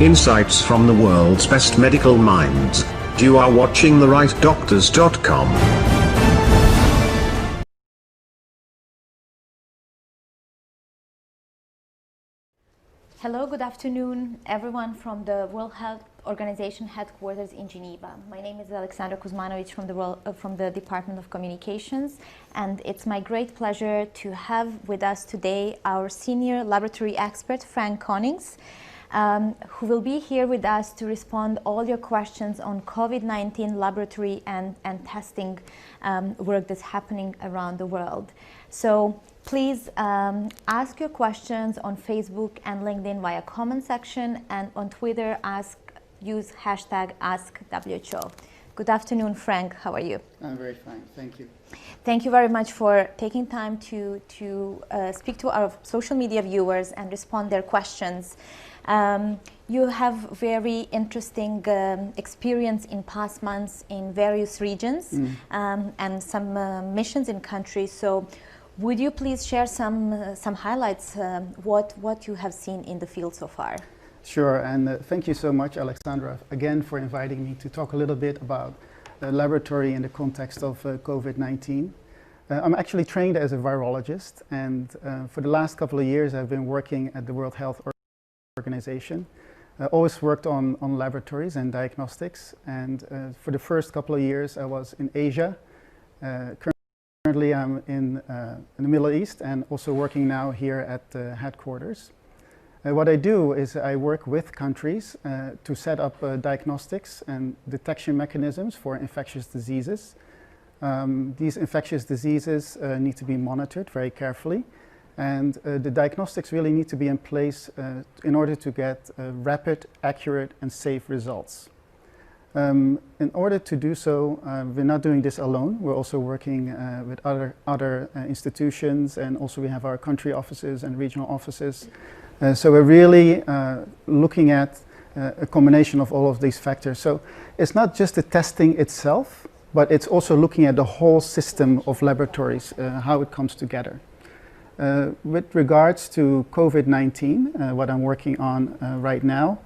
Insights from the world's best medical minds. You are watching TheRightDoctors.com. Hello, good afternoon, everyone from the World Health Organization headquarters in Geneva. My name is Alexandra Kuzmanovic from the Department of Communications, and it's my great pleasure to have with us today our senior laboratory expert, Frank Konings, who will be here with us to respond all your questions on COVID-19 laboratory and testing work that's happening around the world. So please ask your questions on Facebook and LinkedIn via comment section, and on Twitter use hashtag AskWHO. Good afternoon, Frank. How are you? I'm very fine. Thank you. Thank you very much for taking time to speak to our social media viewers and respond their questions. You have very interesting experience in past months in various regions and some missions in countries. So would you please share some highlights, what you have seen in the field so far? Sure, and thank you so much, Alexandra, again for inviting me to talk a little bit about the laboratory in the context of COVID-19. I'm actually trained as a virologist, and for the last couple of years I've been working at the World Health Organization. Always worked on laboratories and diagnostics, and for the first couple of years I was in Asia. Currently I'm in the Middle East and also working now here at the headquarters. What I do is I work with countries to set up diagnostics and detection mechanisms for infectious diseases. These infectious diseases need to be monitored very carefully, and the diagnostics really need to be in place in order to get rapid, accurate and safe results. In order to do so, we're not doing this alone. We're also working with other institutions, and also we have our country offices and regional offices. So we're really looking at a combination of all of these factors. So it's not just the testing itself, but it's also looking at the whole system of laboratories, how it comes together. With regards to COVID-19, what I'm working on right now,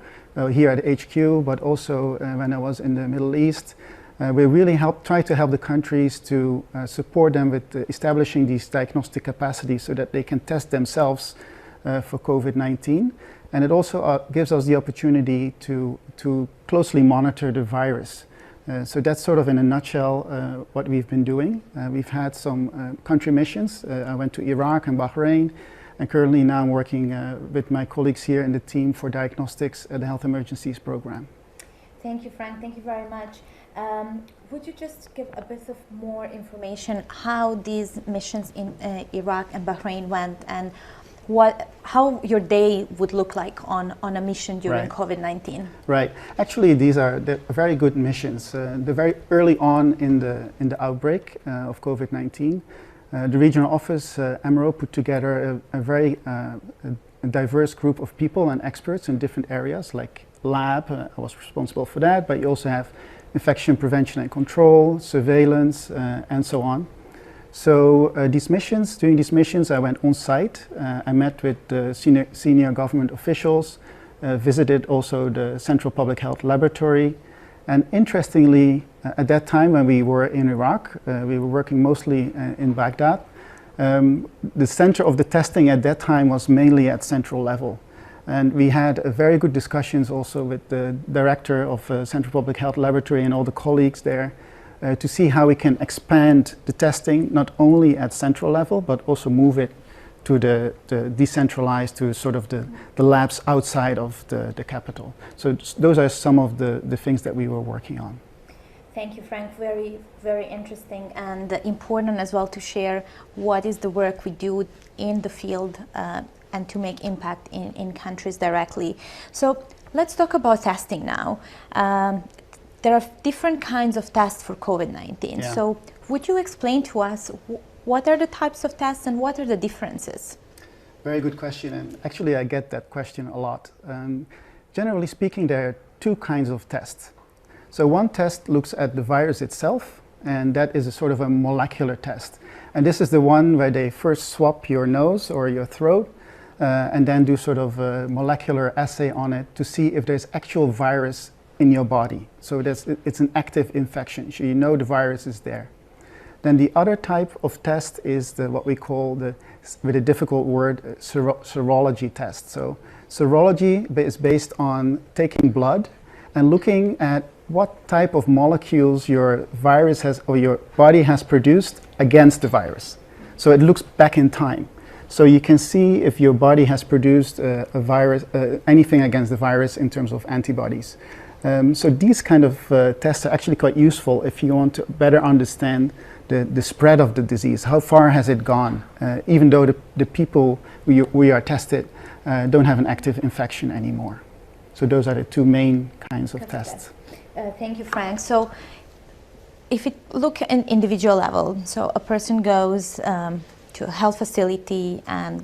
here at HQ, but also when I was in the Middle East, we really try to help the countries to support them with establishing these diagnostic capacities so that they can test themselves for COVID-19. And it also gives us the opportunity to closely monitor the virus. So that's sort of in a nutshell what we've been doing. We've had some country missions. I went to Iraq and Bahrain, and currently now I'm working with my colleagues here in the team for diagnostics at the Health Emergencies Program. Thank you, Frank. Thank you very much. Would you just give a bit of more information how these missions in Iraq and Bahrain went, and how your day would look like on a mission during COVID-19? Right. Actually, these are very good missions. They're very early on in the outbreak of COVID-19. The regional office, AMRO, put together a very diverse group of people and experts in different areas, like lab, I was responsible for that, but you also have infection prevention and control, surveillance, and so on. So during these missions, I went on site. I met with the senior government officials, visited also the Central Public Health Laboratory. And interestingly, at that time when we were in Iraq, we were working mostly in Baghdad. The center of the testing at that time was mainly at central level. And we had very good discussions also with the director of Central Public Health Laboratory and all the colleagues there, to see how we can expand the testing not only at central level but also move it to the decentralized, to sort of the labs outside of the capital. So those are some of the things that we were working on. Thank you, Frank. Very, very interesting and important as well to share what is the work we do in the field and to make impact in countries directly. So let's talk about testing now. There are different kinds of tests for COVID-19. Yeah. So would you explain to us what are the types of tests and what are the differences? Very good question, and actually I get that question a lot. Generally speaking, there are two kinds of tests. So one test looks at the virus itself, and that is a sort of a molecular test. And this is the one where they first swab your nose or your throat, and then do sort of a molecular assay on it to see if there's actual virus in your body. So it's an active infection, so you know the virus is there. Then the other type of test is what we call with a difficult word, serology test. So serology is based on taking blood and looking at what type of molecules your virus has or your body has produced against the virus. So it looks back in time. So you can see if your body has produced a virus, anything against the virus in terms of antibodies. So these kind of tests are actually quite useful if you want to better understand the spread of the disease. How far has it gone? Even though the people we are tested don't have an active infection anymore. So those are the two main kinds of tests. Thank you, Frank. So if you look at an individual level, so a person goes to a health facility and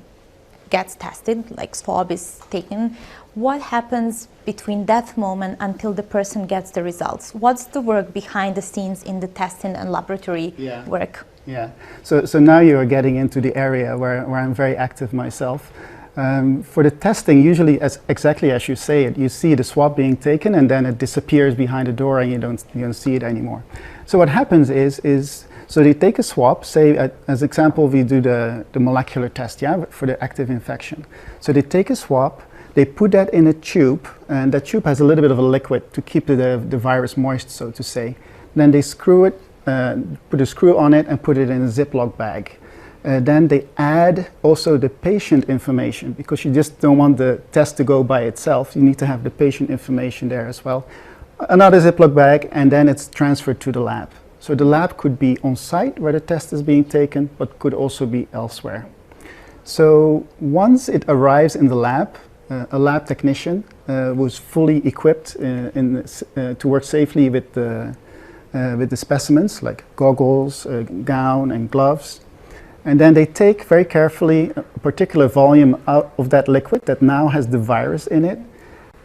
gets tested, like swab is taken, what happens between that moment until the person gets the results? What's the work behind the scenes in the testing and laboratory work? Yeah, so now you are getting into the area where I'm very active myself. For the testing, usually exactly as you say it, you see the swab being taken and then it disappears behind the door and you don't see it anymore. So what happens is so they take a swab, say as example we do the molecular test, for the active infection. So they take a swab, they put that in a tube, and that tube has a little bit of a liquid to keep the virus moist, so to say. Then they screw it, put a screw on it and put it in a Ziploc bag. Then they add also the patient information, because you just don't want the test to go by itself. You need to have the patient information there as well. Another Ziploc bag, and then it's transferred to the lab. So the lab could be on site where the test is being taken, but could also be elsewhere. So once it arrives in the lab, a lab technician was fully equipped to work safely with the specimens, like goggles, gown and gloves. And then they take very carefully a particular volume out of that liquid that now has the virus in it.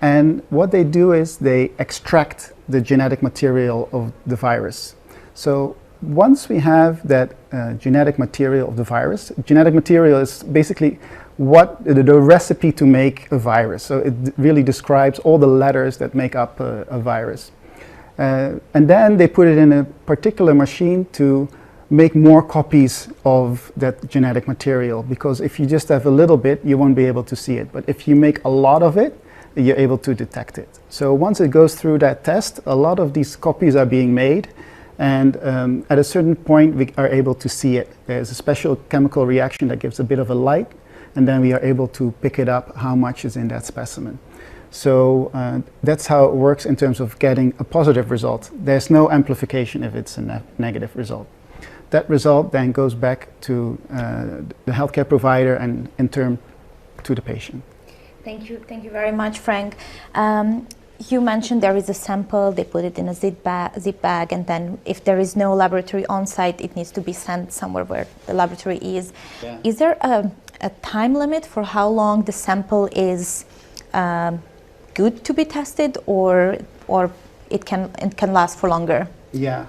And what they do is they extract the genetic material of the virus. So once we have that genetic material of the virus, genetic material is basically what the recipe to make a virus. So it really describes all the letters that make up a virus. And then they put it in a particular machine to make more copies of that genetic material, because if you just have a little bit, you won't be able to see it. But if you make a lot of it, you're able to detect it. So once it goes through that test, a lot of these copies are being made, and at a certain point we are able to see it. There's a special chemical reaction that gives a bit of a light, and then we are able to pick it up how much is in that specimen. So that's how it works in terms of getting a positive result. There's no amplification if it's a negative result. That result then goes back to the healthcare provider and in turn to the patient. Thank you very much, Frank. You mentioned there is a sample, they put it in a zip bag, and then if there is no laboratory on site, it needs to be sent somewhere where the laboratory is. Yeah. Is there a time limit for how long the sample is good to be tested, or it can last for longer? Yeah.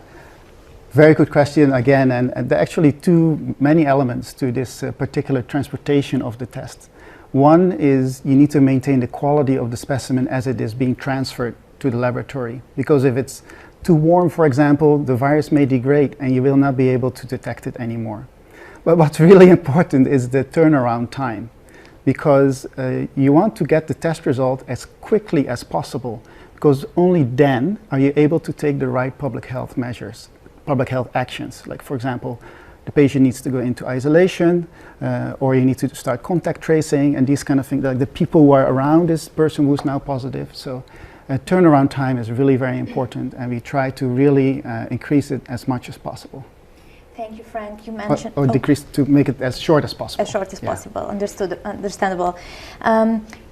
Very good question again, and there are actually too many elements to this particular transportation of the test. One is you need to maintain the quality of the specimen as it is being transferred to the laboratory, because if it's too warm, for example, the virus may degrade and you will not be able to detect it anymore. But what's really important is the turnaround time, because you want to get the test result as quickly as possible, because only then are you able to take the right public health measures. Public health actions, like for example, the patient needs to go into isolation, or you need to start contact tracing and these kind of things, like the people who are around this person who's now positive. So turnaround time is really very important, and we try to really increase it as much as possible. Thank you, Frank. You mentioned or decrease to make it as short as possible. As short as possible. Understandable.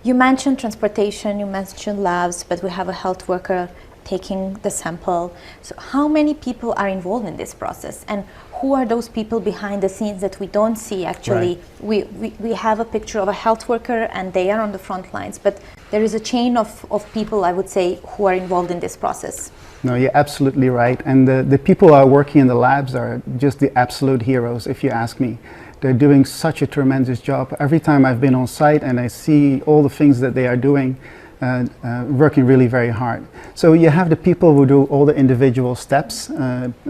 You mentioned transportation, you mentioned labs, but we have a health worker taking the sample. So how many people are involved in this process, and who are those people behind the scenes that we don't see actually? Right. We have a picture of a health worker and they are on the front lines, but there is a chain of people, I would say, who are involved in this process. No, you're absolutely right, and the people who are working in the labs are just the absolute heroes, if you ask me. They're doing such a tremendous job. Every time I've been on site and I see all the things that they are doing, working really very hard. So you have the people who do all the individual steps.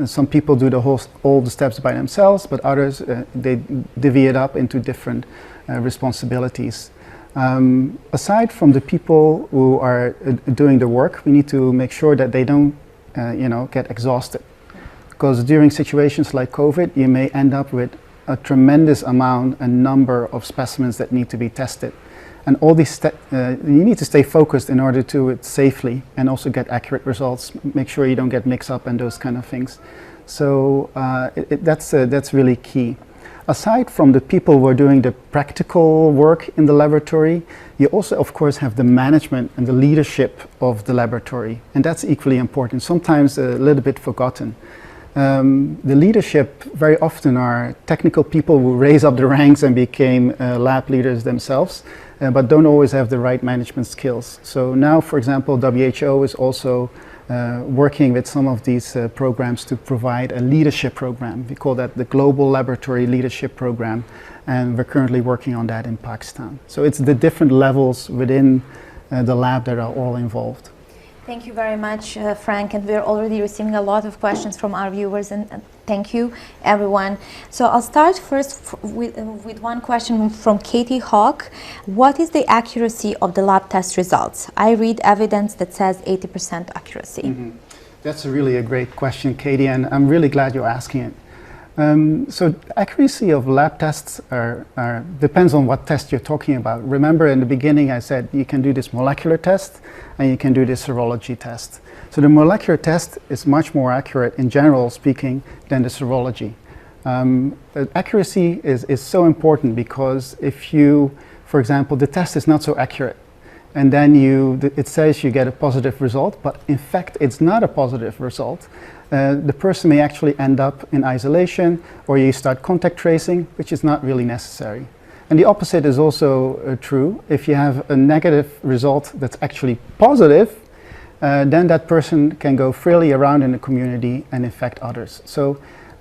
Some people do all the steps by themselves, but others, they divvy it up into different responsibilities. Aside from the people who are doing the work, we need to make sure that they don't get exhausted. Because during situations like COVID, you may end up with a tremendous amount and number of specimens that need to be tested. And all these you need to stay focused in order to do it safely and also get accurate results, make sure you don't get mixed up and those kind of things. So that's really key. Aside from the people who are doing the practical work in the laboratory, you also of course have the management and the leadership of the laboratory, and that's equally important, sometimes a little bit forgotten. The leadership very often are technical people who raise up the ranks and became lab leaders themselves, but don't always have the right management skills. So now, for example, WHO is also working with some of these programs to provide a leadership program. We call that the Global Laboratory Leadership Program, and we're currently working on that in Pakistan. So it's the different levels within the lab that are all involved. Thank you very much, Frank, and we're already receiving a lot of questions from our viewers, and thank you, everyone. So I'll start first with one question from Katie Hawk. What is the accuracy of the lab test results? I read evidence that says 80% accuracy. Mm-hmm. That's really a great question, Katie, and I'm really glad you're asking it. So accuracy of lab tests depends on what test you're talking about. Remember in the beginning I said you can do this molecular test and you can do this serology test. So the molecular test is much more accurate in general speaking than the serology. The accuracy is so important because if you, for example, the test is not so accurate and then it says you get a positive result, but in fact it's not a positive result. The person may actually end up in isolation, or you start contact tracing, which is not really necessary. And the opposite is also true. If you have a negative result that's actually positive, then that person can go freely around in the community and infect others. So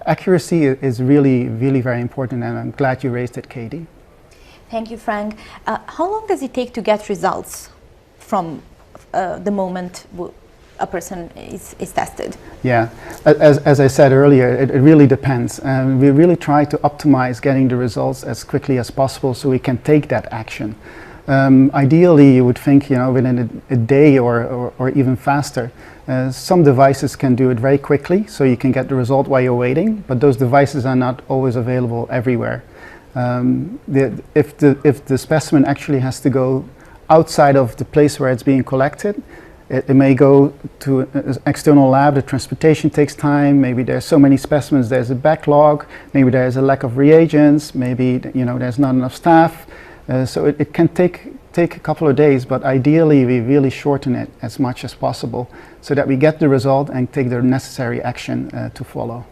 accuracy is really, really very important, and I'm glad you raised it, Katie. Thank you, Frank. How long does it take to get results from the moment a person is tested? Yeah, as I said earlier, it really depends. We really try to optimize getting the results as quickly as possible so we can take that action. Ideally, you would think, within a day or even faster. Some devices can do it very quickly, so you can get the result while you're waiting, but those devices are not always available everywhere. If the specimen actually has to go outside of the place where it's being collected, it may go to an external lab. The transportation takes time. Maybe there's so many specimens, there's a backlog. Maybe there's a lack of reagents. Maybe there's not enough staff. So it can take a couple of days, but ideally we really shorten it as much as possible so that we get the result and take the necessary action to follow.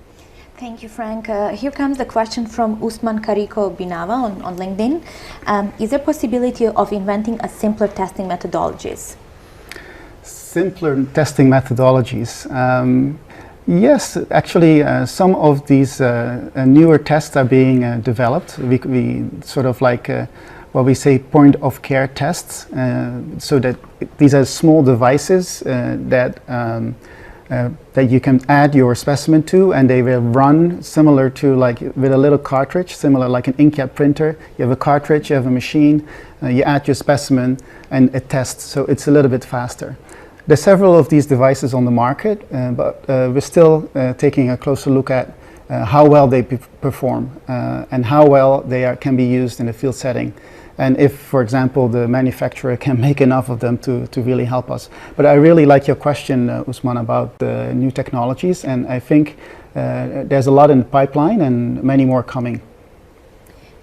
Thank you, Frank. Here comes the question from Usman Kariko Binava on LinkedIn. Is there possibility of inventing a simpler testing methodologies? Simpler testing methodologies. Yes, actually some of these newer tests are being developed. We sort of like what we say point of care tests, so that these are small devices that you can add your specimen to, and they will run similar to like with a little cartridge, similar like an inkjet printer. You have a cartridge, you have a machine, you add your specimen and it tests, so it's a little bit faster. There's several of these devices on the market, but we're still taking a closer look at how well they perform and how well they can be used in a field setting. And if, for example, the manufacturer can make enough of them to really help us. But I really like your question, Usman, about the new technologies, and I think there's a lot in the pipeline and many more coming.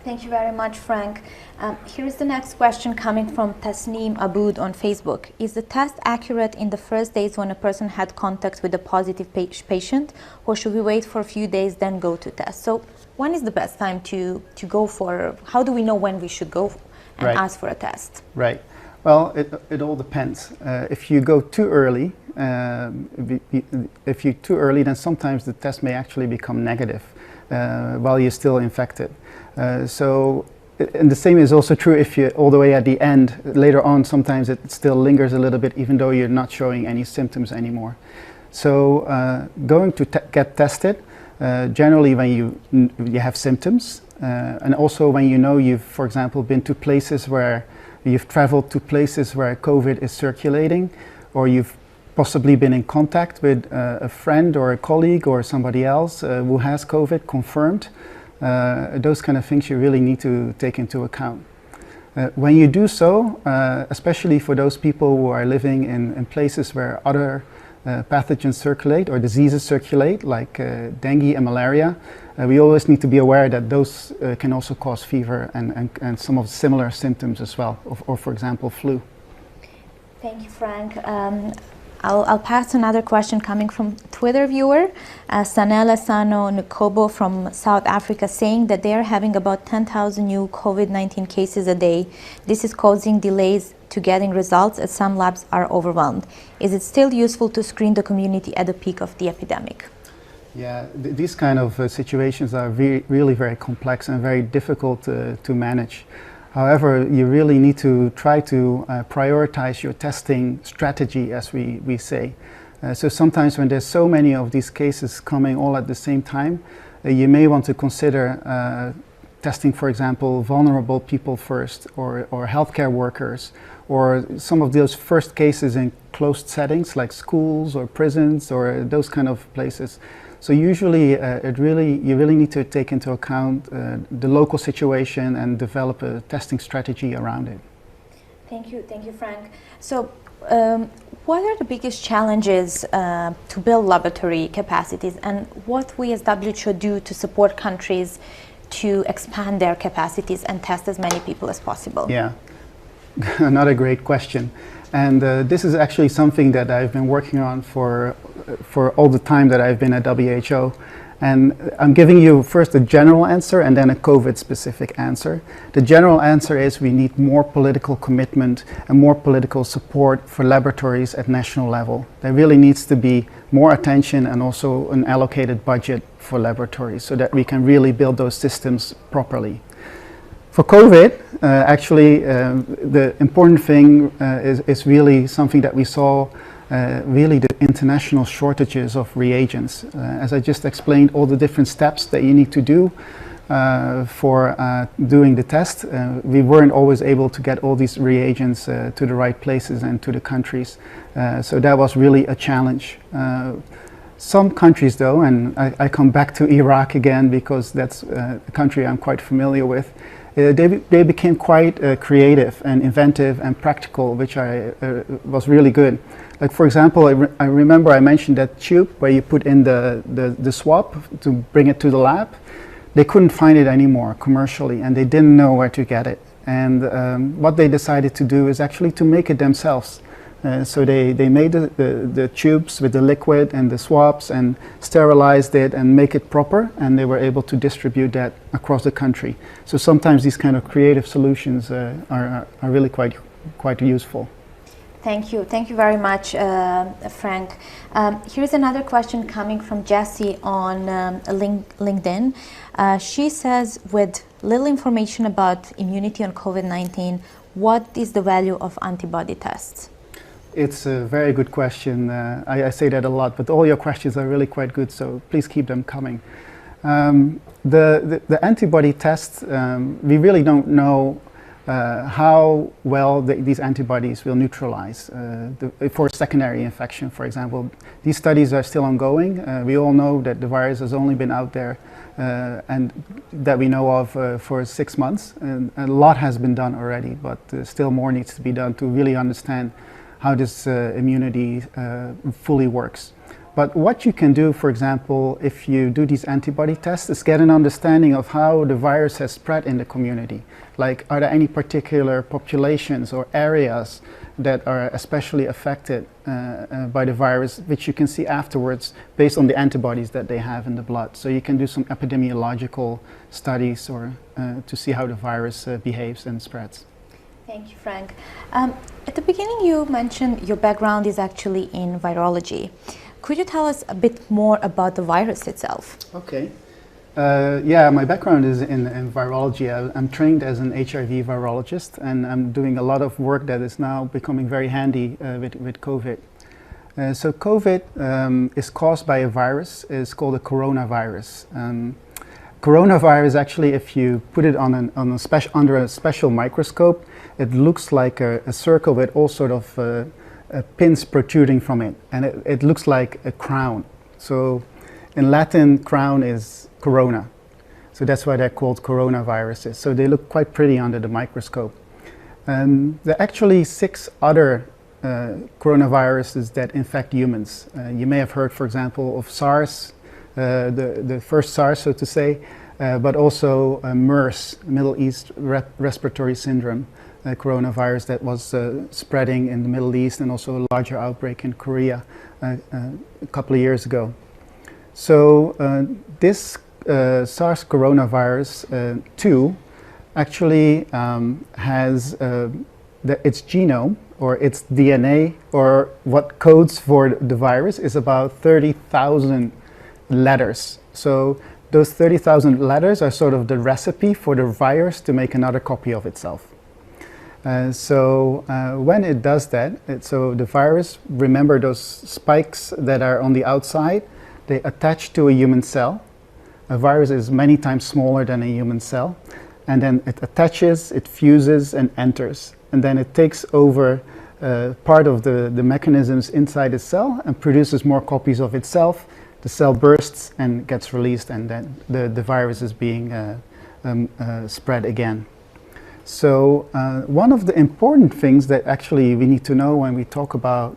Thank you very much, Frank. Here's the next question coming from Tasneem Aboud on Facebook. Is the test accurate in the first days when a person had contact with a positive patient, or should we wait for a few days then go to test? So when is the best time to go for, how do we know when we should go and ask for a test? Right. Well, it all depends. If you go too early, then sometimes the test may actually become negative. while you're still infected. And the same is also true if you're all the way at the end. Later on, sometimes it still lingers a little bit, even though you're not showing any symptoms anymore. So going to get tested, generally when you have symptoms, and also when you know you've, for example, been to places where you've traveled to places where COVID is circulating, or you've possibly been in contact with a friend or a colleague or somebody else who has COVID confirmed. Those kind of things you really need to take into account. When you do so, especially for those people who are living in places where other pathogens circulate or diseases circulate, like dengue and malaria, we always need to be aware that those can also cause fever and some of similar symptoms as well, or for example, flu. Thank you, Frank. I'll pass another question coming from Twitter viewer, Sanela Sano Nkobo from South Africa, saying that they are having about 10,000 new COVID-19 cases a day. This is causing delays to getting results as some labs are overwhelmed. Is it still useful to screen the community at the peak of the epidemic? Yeah, these kind of situations are really very complex and very difficult to manage. However, you really need to try to prioritize your testing strategy, as we say. So sometimes when there's so many of these cases coming all at the same time, you may want to consider testing, for example, vulnerable people first, or healthcare workers, or some of those first cases in closed settings like schools or prisons or those kind of places. So usually you really need to take into account the local situation and develop a testing strategy around it. Thank you, Frank. So what are the biggest challenges to build laboratory capacities, and what we as WHO do to support countries to expand their capacities and test as many people as possible? Yeah, another great question. And this is actually something that I've been working on for all the time that I've been at WHO. And I'm giving you first a general answer and then a COVID-specific answer. The general answer is we need more political commitment and more political support for laboratories at national level. There really needs to be more attention and also an allocated budget for laboratories so that we can really build those systems properly. For COVID, the important thing is really something that we saw, really the international shortages of reagents. As I just explained, all the different steps that you need to do for doing the test, we weren't always able to get all these reagents to the right places and to the countries. So that was really a challenge. Some countries though, and I come back to Iraq again because that's a country I'm quite familiar with, they became quite creative and inventive and practical, which was really good. Like for example, I remember I mentioned that tube where you put in the swab to bring it to the lab. They couldn't find it anymore commercially, and they didn't know where to get it. And what they decided to do is actually to make it themselves. So they made the tubes with the liquid and the swabs and sterilized it and make it proper, and they were able to distribute that across the country. So sometimes these kind of creative solutions are really quite useful. Thank you very much, Frank. Here's another question coming from Jessie on LinkedIn. She says, with little information about immunity on COVID-19, what is the value of antibody tests? It's a very good question. I say that a lot, but all your questions are really quite good, so please keep them coming. The antibody tests, we really don't know how well these antibodies will neutralize for a secondary infection, for example. These studies are still ongoing. We all know that the virus has only been out there and that we know of for 6 months, and a lot has been done already, but still more needs to be done to really understand how this immunity fully works. But what you can do, for example, if you do these antibody tests, is get an understanding of how the virus has spread in the community. Like, are there any particular populations or areas that are especially affected by the virus, which you can see afterwards based on the antibodies that they have in the blood. So you can do some epidemiological studies or to see how the virus behaves and spreads. Thank you, Frank. At the beginning, you mentioned your background is actually in virology. Could you tell us a bit more about the virus itself? Okay. Yeah, my background is in virology. I'm trained as an HIV virologist, and I'm doing a lot of work that is now becoming very handy with COVID. So COVID is caused by a virus. It's called a coronavirus. Coronavirus, actually, if you put it on under a special microscope, it looks like a circle with all sort of pins protruding from it, and it looks like a crown. So in Latin, crown is corona. So that's why they're called coronaviruses. So they look quite pretty under the microscope. There are actually 6 other coronaviruses that infect humans. You may have heard, for example, of SARS, the first SARS, so to say, but also MERS, Middle East Respiratory Syndrome coronavirus that was spreading in the Middle East, and also a larger outbreak in Korea a couple of years ago. So this SARS coronavirus 2 actually has its genome, or its DNA, or what codes for the virus, is about 30,000 letters. So those 30,000 letters are sort of the recipe for the virus to make another copy of itself. So when it does that, so the virus, remember those spikes that are on the outside, they attach to a human cell. A virus is many times smaller than a human cell, and then it attaches, it fuses, and enters. And then it takes over part of the mechanisms inside the cell and produces more copies of itself. The cell bursts and gets released, and then the virus is being spread again. So one of the important things that actually we need to know when we talk about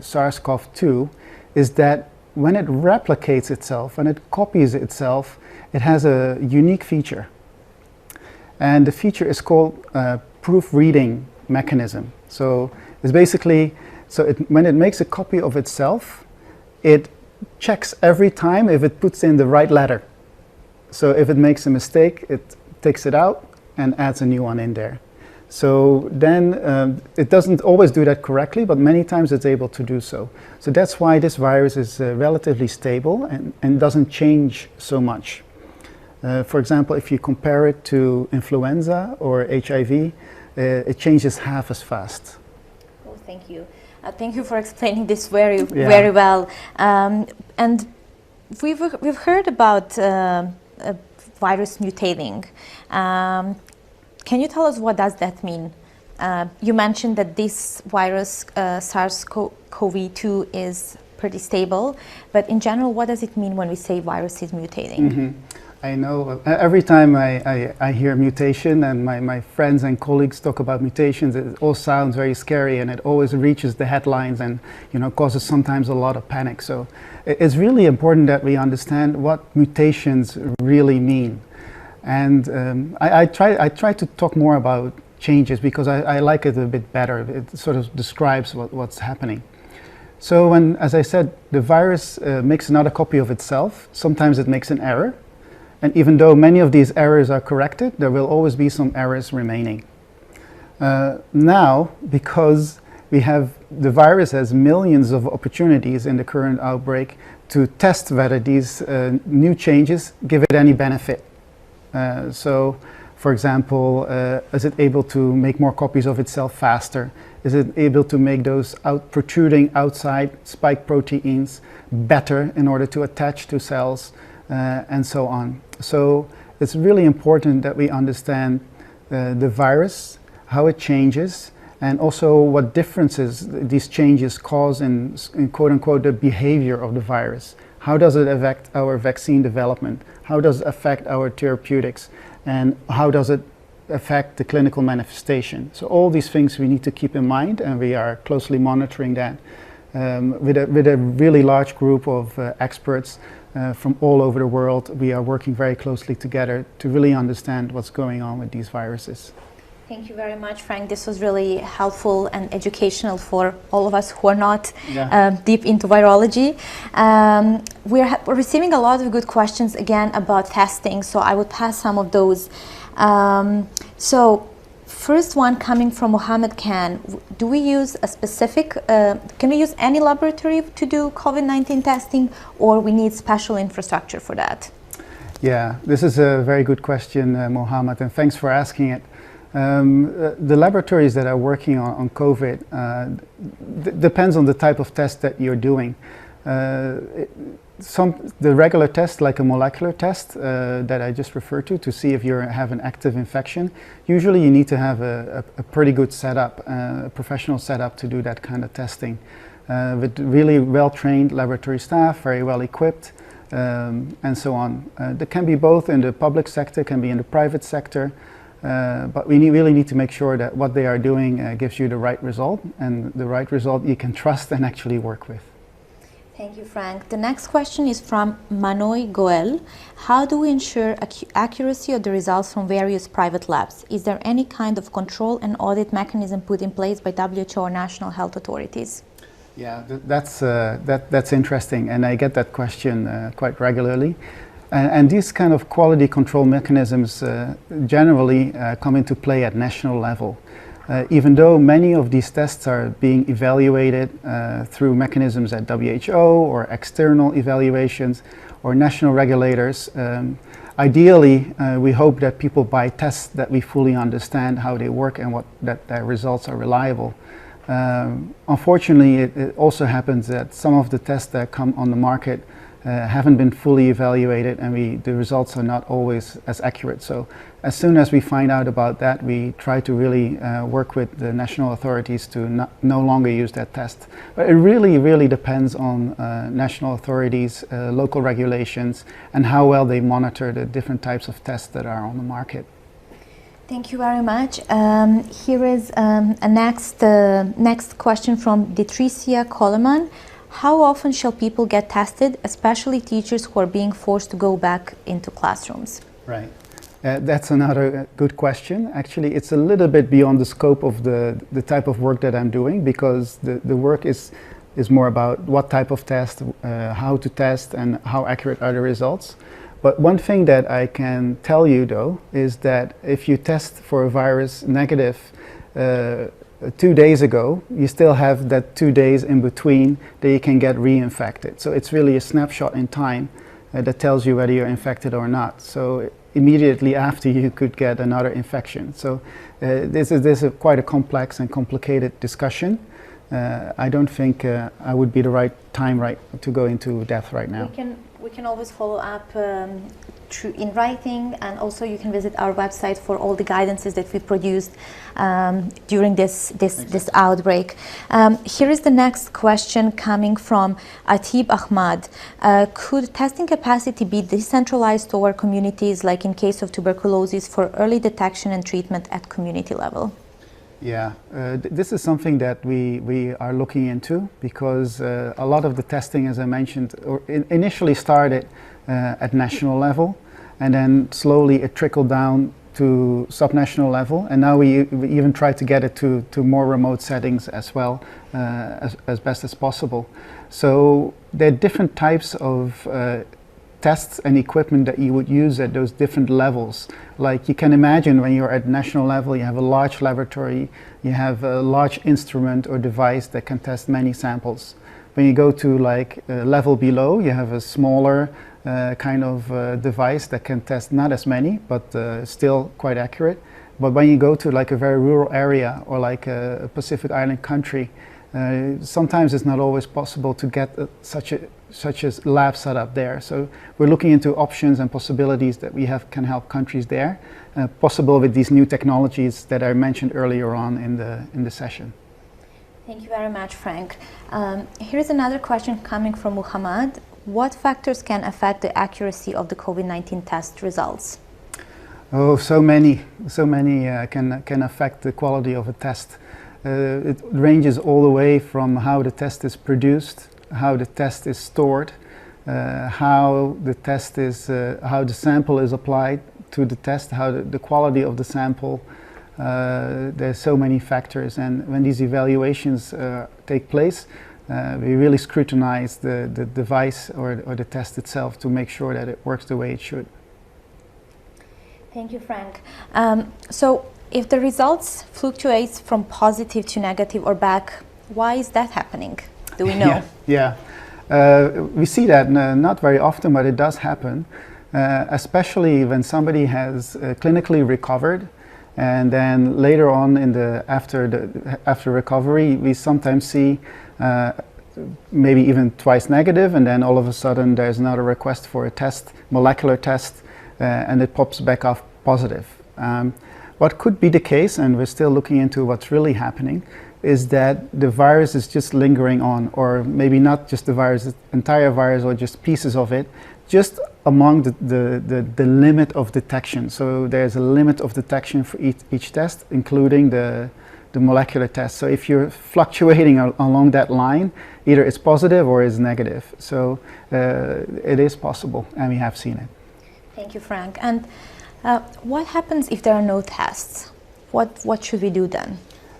SARS-CoV-2 is that when it replicates itself, when it copies itself, it has a unique feature. And the feature is called proofreading mechanism. So it's basically, when it makes a copy of itself, it checks every time if it puts in the right letter. So if it makes a mistake, it takes it out and adds a new one in there. So then it doesn't always do that correctly, but many times it's able to do so. So that's why this virus is relatively stable and doesn't change so much. For example, if you compare it to influenza or HIV, it changes half as fast. Oh, thank you. Thank you for explaining this very well. And we've heard about a virus mutating. Can you tell us what does that mean? You mentioned that this virus, SARS-CoV-2, is pretty stable, but in general, what does it mean when we say virus is mutating? Mm-hmm. I know every time I hear mutation, and my friends and colleagues talk about mutations, it all sounds very scary, and it always reaches the headlines and causes sometimes a lot of panic. So it's really important that we understand what mutations really mean. And I try to talk more about changes because I like it a bit better. It sort of describes what's happening. So when, as I said, the virus makes another copy of itself, sometimes it makes an error. And even though many of these errors are corrected, there will always be some errors remaining. Now, because the virus has millions of opportunities in the current outbreak to test whether these new changes give it any benefit. So, for example, is it able to make more copies of itself faster? Is it able to make those protruding outside spike proteins better in order to attach to cells, and so on? So it's really important that we understand the virus, how it changes, and also what differences these changes cause in quote-unquote the behavior of the virus. How does it affect our vaccine development? How does it affect our therapeutics? And how does it affect the clinical manifestation? So all these things we need to keep in mind, and we are closely monitoring that with a really large group of experts from all over the world. We are working very closely together to really understand what's going on with these viruses. Thank you very much, Frank. This was really helpful and educational for all of us who are not deep into virology. We're receiving a lot of good questions again about testing, so I would pass some of those. So first one coming from Mohammed Khan. Do we use a specific, can we use any laboratory to do COVID-19 testing, or we need special infrastructure for that? Yeah, this is a very good question, Mohammed, and thanks for asking it. The laboratories that are working on COVID depends on the type of test that you're doing. The regular test, like a molecular test that I just referred to see if you have an active infection, usually you need to have a pretty good setup, a professional setup to do that kind of testing. With really well-trained laboratory staff, very well equipped, and so on. That can be both in the public sector, can be in the private sector, but we really need to make sure that what they are doing gives you the right result, and the right result you can trust and actually work with. Thank you, Frank. The next question is from Manoy Goel. How do we ensure accuracy of the results from various private labs? Is there any kind of control and audit mechanism put in place by WHO or national health authorities? Yeah, that's interesting, and I get that question quite regularly. And these kind of quality control mechanisms generally come into play at national level. Even though many of these tests are being evaluated through mechanisms at WHO or external evaluations or national regulators, ideally we hope that people buy tests that we fully understand how they work and that their results are reliable. Unfortunately, it also happens that some of the tests that come on the market haven't been fully evaluated, and the results are not always as accurate. So as soon as we find out about that, we try to really work with the national authorities to no longer use that test. But it really depends on national authorities, local regulations, and how well they monitor the different types of tests that are on the market. Thank you very much. Here is a next question from Detricia Coleman. How often shall people get tested, especially teachers who are being forced to go back into classrooms? Right. That's another good question. Actually, it's a little bit beyond the scope of the type of work that I'm doing, because the work is more about what type of test, how to test, and how accurate are the results. But one thing that I can tell you, though, is that if you test for a virus negative 2 days ago, you still have that 2 days in between that you can get reinfected. So it's really a snapshot in time that tells you whether you're infected or not. So immediately after, you could get another infection. So this is quite a complex and complicated discussion. I don't think I would be the right time to go into depth right now. We can always follow up in writing, and also you can visit our website for all the guidances that we produced during this outbreak. Here is the next question coming from Atib Ahmad. Could testing capacity be decentralized to our communities, like in case of tuberculosis, for early detection and treatment at community level? Yeah, this is something that we are looking into, because a lot of the testing, as I mentioned, initially started at national level, and then slowly it trickled down to subnational level, and now we even try to get it to more remote settings as well, as best as possible. So there are different types of tests and equipment that you would use at those different levels. Like, you can imagine when you're at national level, you have a large laboratory, you have a large instrument or device that can test many samples. When you go to like level below, you have a smaller kind of device that can test not as many, but still quite accurate. But when you go to like a very rural area or like a Pacific Island country, sometimes it's not always possible to get such a lab set up there. So we're looking into options and possibilities that can help countries there, possible with these new technologies that I mentioned earlier on in the session. Thank you very much, Frank. Here's another question coming from Muhammad. What factors can affect the accuracy of the COVID-19 test results? Oh, so many can affect the quality of a test. It ranges all the way from how the test is produced, how the test is stored, how the sample is applied to the test, how the quality of the sample. There's so many factors, and when these evaluations take place, we really scrutinize the device or the test itself to make sure that it works the way it should. Thank you, Frank. So if the results fluctuates from positive to negative or back, why is that happening? Do we know? Yeah. We see that not very often, but it does happen. especially when somebody has clinically recovered, and then later on after recovery, we sometimes see maybe even twice negative, and then all of a sudden there's another request for a test, molecular test, and it pops back off positive. What could be the case, and we're still looking into what's really happening, is that the virus is just lingering on, or maybe not just the virus, the entire virus, or just pieces of it, just among the limit of detection. So there's a limit of detection for each test, including the molecular test. So if you're fluctuating along that line, either it's positive or it's negative. So it is possible, and we have seen it. Thank you, Frank. And what happens if there are no tests? What should we do then?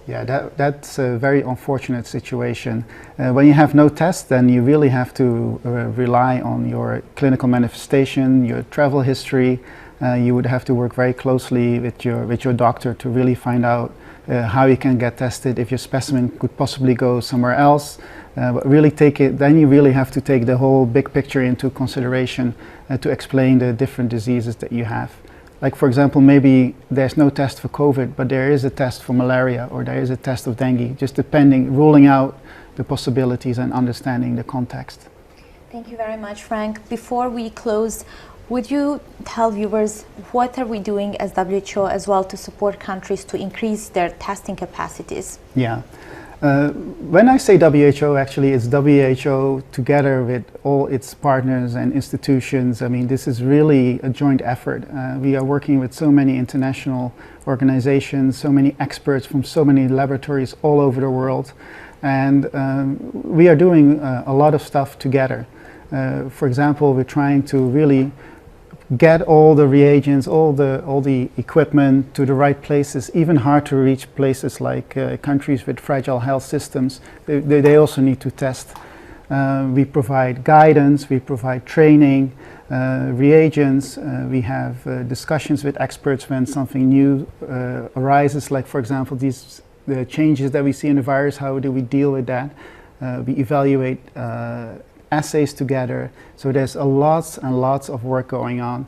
Yeah, that's a very unfortunate situation. When you have no tests, then you really have to rely on your clinical manifestation, your travel history. You would have to work very closely with your doctor to really find out how you can get tested, if your specimen could possibly go somewhere else. But really then you really have to take the whole big picture into consideration to explain the different diseases that you have. Like, for example, maybe there's no test for COVID, but there is a test for malaria, or there is a test of dengue, just ruling out the possibilities and understanding the context. Thank you very much, Frank. Before we close, would you tell viewers what are we doing as WHO as well to support countries to increase their testing capacities? Yeah. When I say WHO, actually it's WHO together with all its partners and institutions. I mean, this is really a joint effort. We are working with so many international organizations, so many experts from so many laboratories all over the world, and we are doing a lot of stuff together. For example, we're trying to really get all the reagents, all the equipment to the right places, even hard to reach places like countries with fragile health systems. They also need to test. We provide guidance, we provide training, reagents, we have discussions with experts when something new arises, like, for example, the changes that we see in the virus. How do we deal with that? We evaluate assays together. So there's lots and lots of work going on.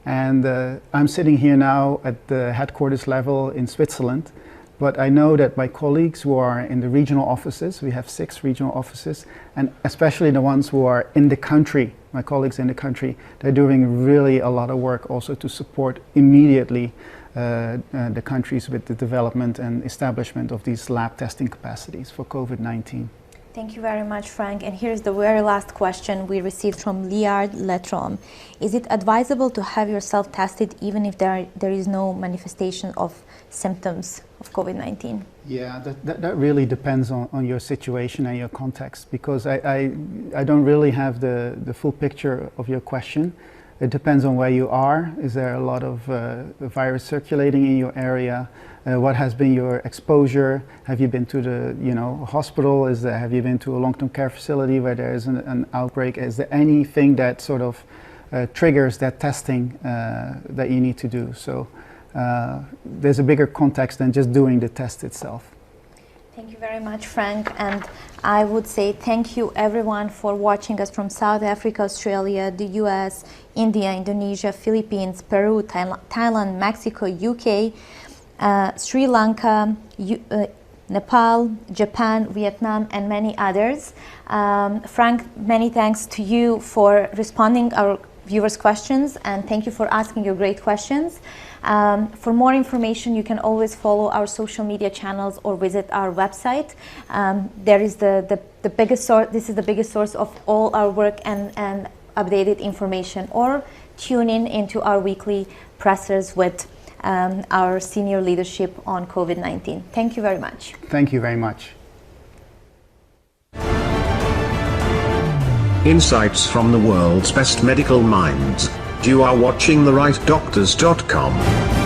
And I'm sitting here now at the headquarters level in Switzerland, but I know that my colleagues who are in the regional offices, we have 6 regional offices, and especially the ones who are in the country, my colleagues in the country, they're doing really a lot of work also to support immediately the countries with the development and establishment of these lab testing capacities for COVID-19. Thank you very much, Frank. And here's the very last question we received from Liard Letrom. Is it advisable to have yourself tested even if there is no manifestation of symptoms of COVID-19? Yeah, that really depends on your situation and your context, because I don't really have the full picture of your question. It depends on where you are. Is there a lot of virus circulating in your area? What has been your exposure? Have you been to the hospital? Have you been to a long-term care facility where there is an outbreak? Is there anything that sort of triggers that testing that you need to do? So there's a bigger context than just doing the test itself. Thank you very much, Frank. And I would say thank you everyone for watching us from South Africa, Australia, the US, India, Indonesia, Philippines, Peru, Thailand, Mexico, UK, Sri Lanka, Nepal, Japan, Vietnam, and many others. Frank, many thanks to you for responding our viewers' questions, and thank you for asking your great questions. For more information, you can always follow our social media channels or visit our website. There is the biggest source. This is the biggest source of all our work and updated information. Or tune in into our weekly pressers with our senior leadership on COVID-19. Thank you very much. Thank you very much. Insights from the world's best medical minds. You are watching TheRightDoctors.com.